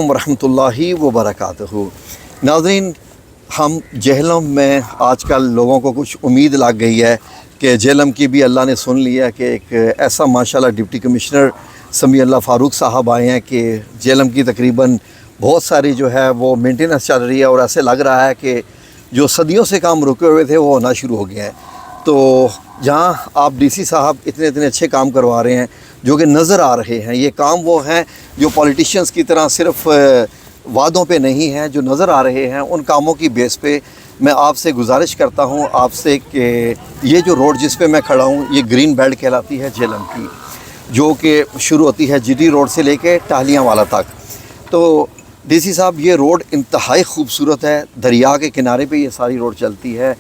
वरहमतुल्लाहि वबरकातुहू। नाज़रीन, हम जेहलम में आजकल लोगों को कुछ उम्मीद लग गई है कि जेहलम की भी अल्लाह ने सुन लिया कि एक ऐसा माशाल्लाह डिप्टी कमिश्नर समी अल्लाह फ़ारूक साहब आए हैं कि जेहलम की तकरीबन बहुत सारी जो है वो मेंटेनेंस चल रही है और ऐसे लग रहा है कि जो सदियों से काम रुके हुए थे वो होना शुरू हो गया है। तो जहाँ आप डीसी साहब इतने इतने अच्छे काम करवा रहे हैं जो कि नज़र आ रहे हैं, ये काम वो हैं जो पॉलिटिशियंस की तरह सिर्फ वादों पे नहीं हैं, जो नज़र आ रहे हैं उन कामों की बेस पे मैं आपसे गुजारिश करता हूँ आपसे कि ये जो रोड जिस पे मैं खड़ा हूँ ये ग्रीन बेल्ट कहलाती है जेहलम की, जो कि शुरू होती है जीटी रोड से लेके टाहलियाँ वाला तक। तो डीसी साहब, ये रोड इंतहाई खूबसूरत है, दरिया के किनारे पे ये सारी रोड चलती है।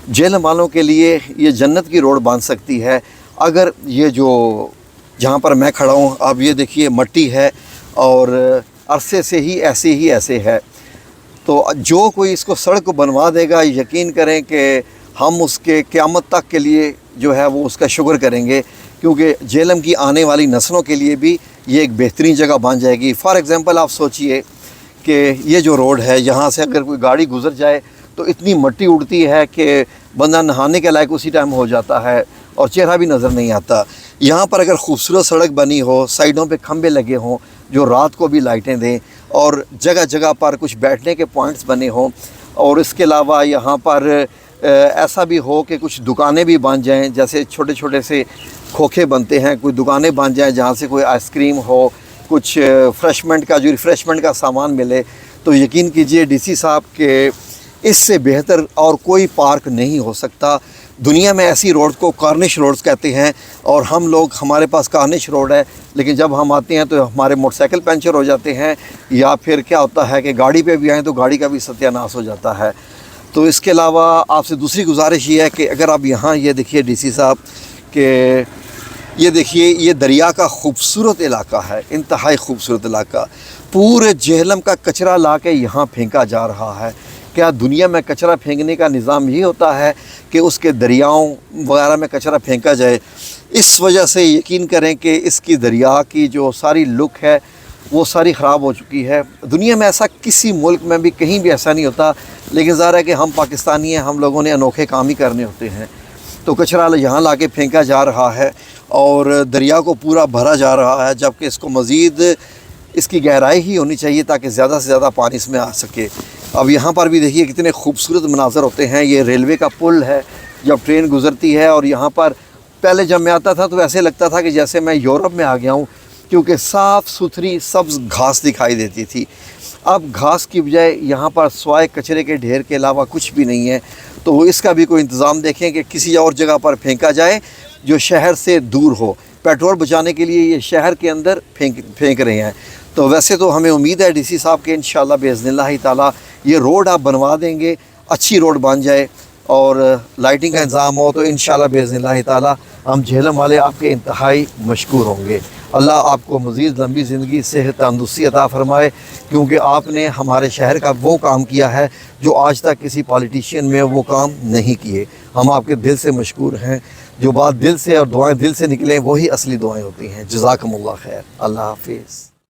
जेहलम वालों के लिए ये जन्नत की रोड बन सकती है अगर ये जो जहाँ पर मैं खड़ा हूँ अब ये देखिए मट्टी है और अरसे से ही ऐसे है। तो जो कोई इसको सड़क को बनवा देगा, यकीन करें कि हम उसके क़यामत तक के लिए जो है वो उसका शुक्र करेंगे, क्योंकि जेहलम की आने वाली नस्लों के लिए भी ये एक बेहतरीन जगह बन जाएगी। फ़ॉर एग्ज़ाम्पल आप सोचिए कि ये जो रोड है यहाँ से अगर कोई गाड़ी गुज़र जाए तो इतनी मट्टी उड़ती है कि बंदा नहाने के लायक उसी टाइम हो जाता है और चेहरा भी नज़र नहीं आता। यहाँ पर अगर खूबसूरत सड़क बनी हो, साइडों पे खंबे लगे हों जो रात को भी लाइटें दें और जगह जगह पर कुछ बैठने के पॉइंट्स बने हों, और इसके अलावा यहाँ पर ऐसा भी हो कि कुछ दुकानें भी बन जाएं, जैसे छोटे छोटे से खोखे बनते हैं, कोई दुकानें बन जाएं जहाँ से कोई आइसक्रीम हो, कुछ फ्रेशमेंट का जो रिफ़्रेशमेंट का सामान मिले, तो यकीन कीजिए डीसी साहब के इससे बेहतर और कोई पार्क नहीं हो सकता। दुनिया में ऐसी रोड को कार्निश रोड्स कहते हैं और हम लोग, हमारे पास कार्निश रोड है, लेकिन जब हम आते हैं तो हमारे मोटरसाइकिल पंचर हो जाते हैं या फिर क्या होता है कि गाड़ी पे भी आएँ तो गाड़ी का भी सत्यानाश हो जाता है। तो इसके अलावा आपसे दूसरी गुजारिश ये है कि अगर आप यहाँ ये देखिए डीसी साहब कि ये देखिए ये दरिया का खूबसूरत इलाका है, इंतहाई खूबसूरत इलाका। पूरे जेहलम का कचरा ला के यहाँ फेंका जा रहा है। क्या दुनिया में कचरा फेंकने का निज़ाम ही होता है कि उसके दरियाओं वगैरह में कचरा फेंका जाए? इस वजह से यकीन करें कि इसकी दरिया की जो सारी लुक है वो सारी ख़राब हो चुकी है। दुनिया में ऐसा किसी मुल्क में भी कहीं भी ऐसा नहीं होता, लेकिन ज़ाहिर है कि हम पाकिस्तानी हैं, हम लोगों ने अनोखे काम ही करने होते हैं। तो कचरा यहाँ ला के फेंका जा रहा है और दरिया को पूरा भरा जा रहा है, जबकि इसको मज़ीद इसकी गहराई ही होनी चाहिए ताकि ज़्यादा से ज़्यादा पानी इसमें आ सके। अब यहाँ पर भी देखिए कितने खूबसूरत मनाज़र होते हैं। ये रेलवे का पुल है, जब ट्रेन गुज़रती है, और यहाँ पर पहले जब मैं आता था तो ऐसे लगता था कि जैसे मैं यूरोप में आ गया हूँ, क्योंकि साफ़ सुथरी सब्ज़ घास दिखाई देती थी। अब घास की बजाय यहाँ पर स्वाय कचरे के ढेर के अलावा कुछ भी नहीं है। तो इसका भी कोई इंतज़ाम देखें कि किसी और जगह पर फेंका जाए जो शहर से दूर हो। पेट्रोल बचाने के लिए ये शहर के अंदर फेंक रहे हैं। तो वैसे तो हमें उम्मीद है डीसी साहब के इंशाअल्लाह बिइज़्निल्लाह ताला ये रोड आप बनवा देंगे, अच्छी रोड बन जाए और लाइटिंग का इंतज़ाम हो तो इंशाअल्लाह बिइज़्निल्लाह ताला हम जेहलम वाले आपके इंतहाई मशकूर होंगे। अल्लाह आपको मज़ीद लंबी ज़िंदगी, सेहत, तंदुरुस्ती अता फ़रमाए, क्योंकि आपने हमारे शहर का वो काम किया है जो आज तक किसी पॉलिटिशियन में वो काम नहीं किए। हम आपके दिल से मशकूर हैं। जो बात दिल से और दुआएं दिल से निकलें वही असली दुआएं होती हैं। जज़ाकमुल्लाह खैर। अल्लाह हाफ़िज़।